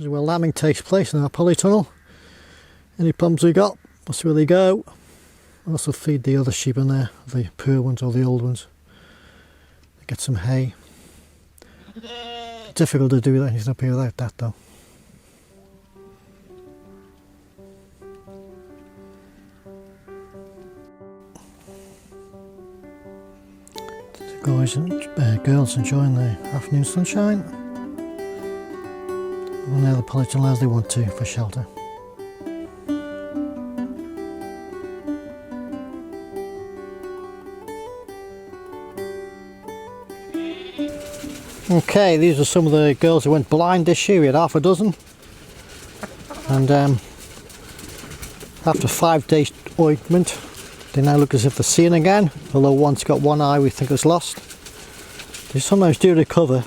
This is where lambing takes place in our polytunnel. Any problems we got, that's where they go. I also feed the other sheep in there, the poor ones or the old ones. They get some hay. It's difficult to do that, he's not here without that though. Guys and girls enjoying the afternoon sunshine. And now the polytunnel as they want to for shelter. Okay, these are some of the girls who went blind this year. We had half a dozen. And after 5 days ointment, they now look as if they're seeing again, although one's got one eye we think is lost. They sometimes do recover,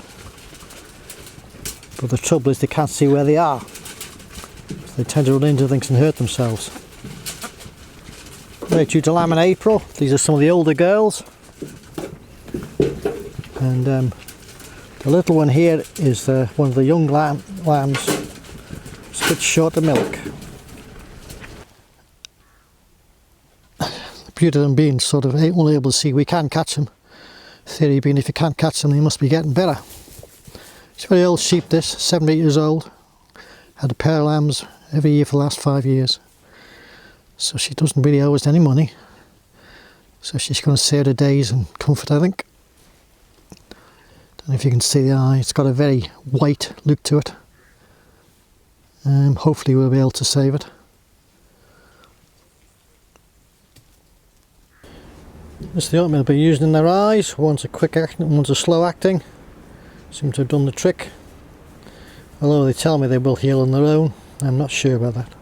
but the trouble is they can't see where they are. So they tend to run into things and hurt themselves. They're due to lamb in April. These are some of the older girls. And the little one here is one of the young lambs. It's a bit short of milk. Due to them being sort of only able to see, we can catch them. Theory being if you can't catch them, they must be getting better. It's a very old sheep this, 7 years old. Had a pair of lambs every year for the last 5 years. So she doesn't really owe us any money. So she's going to save her days in comfort, I think. Don't know if you can see the eye, it's got a very white look to it. Hopefully we'll be able to save it. This is the ointment they'll be using in their eyes. One's a quick acting, one's a slow acting. Seem to have done the trick. Although they tell me they will heal on their own, I'm not sure about that.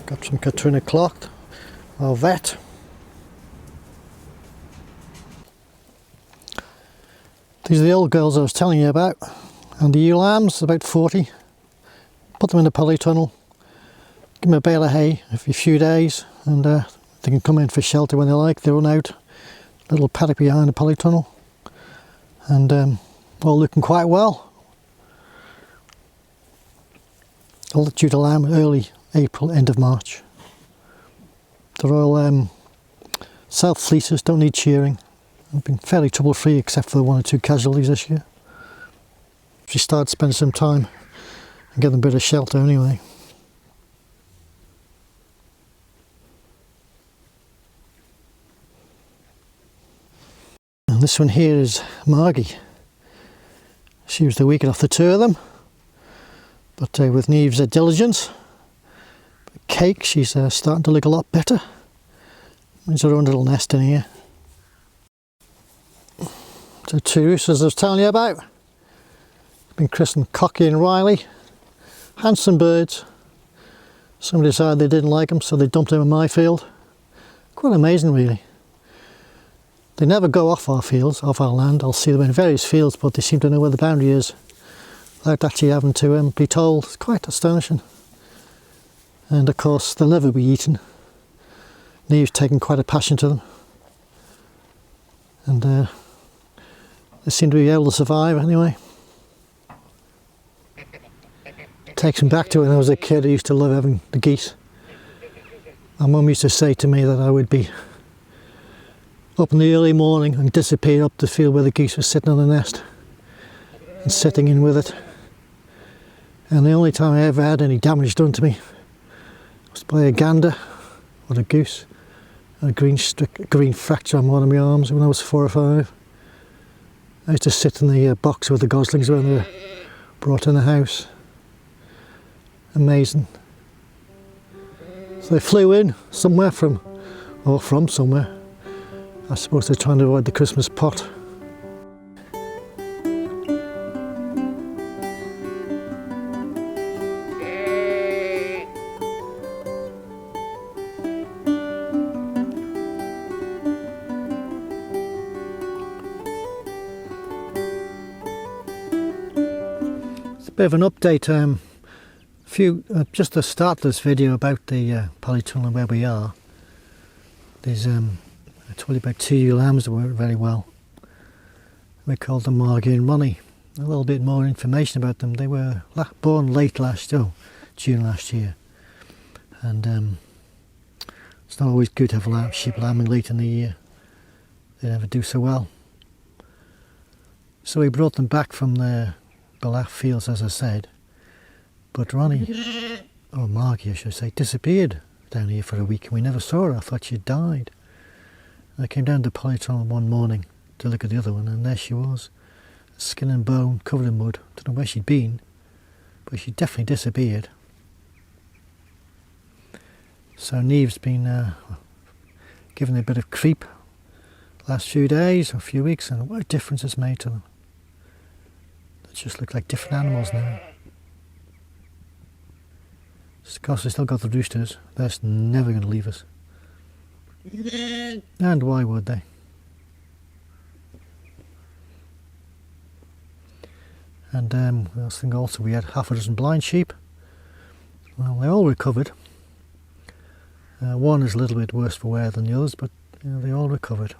Got some Katrina cloth, our vet. These are the old girls I was telling you about. And the ewe lambs, about 40. Put them in the polytunnel. Give them a bale of hay every few days, and they can come in for shelter when they like. They run out, little paddock behind the polytunnel, and all looking quite well. All due to lamb early April, end of March. They're all South fleeces, don't need shearing. They've been fairly trouble free except for the 1 or 2 casualties this year. She started spending some time and get them a bit of shelter anyway. And this one here is Margie. She was the weaker of the 2 of them, but with Niamh's diligence, Cake, she's starting to look a lot better. There's her own little nest in here. So 2 roosters I was telling you about. Been christened Cocky and Riley. Handsome birds. Somebody decided they didn't like them, so they dumped them in my field. Quite amazing really. They never go off our fields, off our land. I'll see them in various fields, but they seem to know where the boundary is without actually having to be told. It's quite astonishing. And of course they'll never be eaten. Niamh's taken quite a passion to them. And they seem to be able to survive anyway. Takes me back to when I was a kid. I used to love having the geese. My mum used to say to me that I would be up in the early morning and disappear up the field where the geese were sitting on the nest and sitting in with it. And the only time I ever had any damage done to me was by a gander or a goose. A green fracture on one of my arms when I was 4 or 5. I used to sit in the box with the goslings when they were brought in the house. Amazing. So they flew in somewhere from somewhere. I suppose they're trying to avoid the Christmas pot. It's a bit of an update. Just to start this video about the polytunnel and where we are. There's I told you about 2 ewe lambs that work very well. We call them Margie and Ronnie. a little bit more information about them. They were born late June last year, and it's not always good to have sheep lambing late in the year. They never do so well. So we brought them back from the Belaf fields, as I said, but Ronnie, or Margie I should say, disappeared down here for a week, and we never saw her. I thought she'd died. I came down to polytunnel one morning to look at the other one, and there she was, skin and bone, covered in mud. Don't know where she'd been, but she definitely disappeared. So Niamh's been given a bit of creep the last few days or a few weeks, and what a difference it's made to them. They just look like different animals now. Of course, they still got the roosters. They're never going to leave us. And why would they? And I think also we had half a dozen blind sheep. Well, they all recovered. One is a little bit worse for wear than the others, but they all recovered.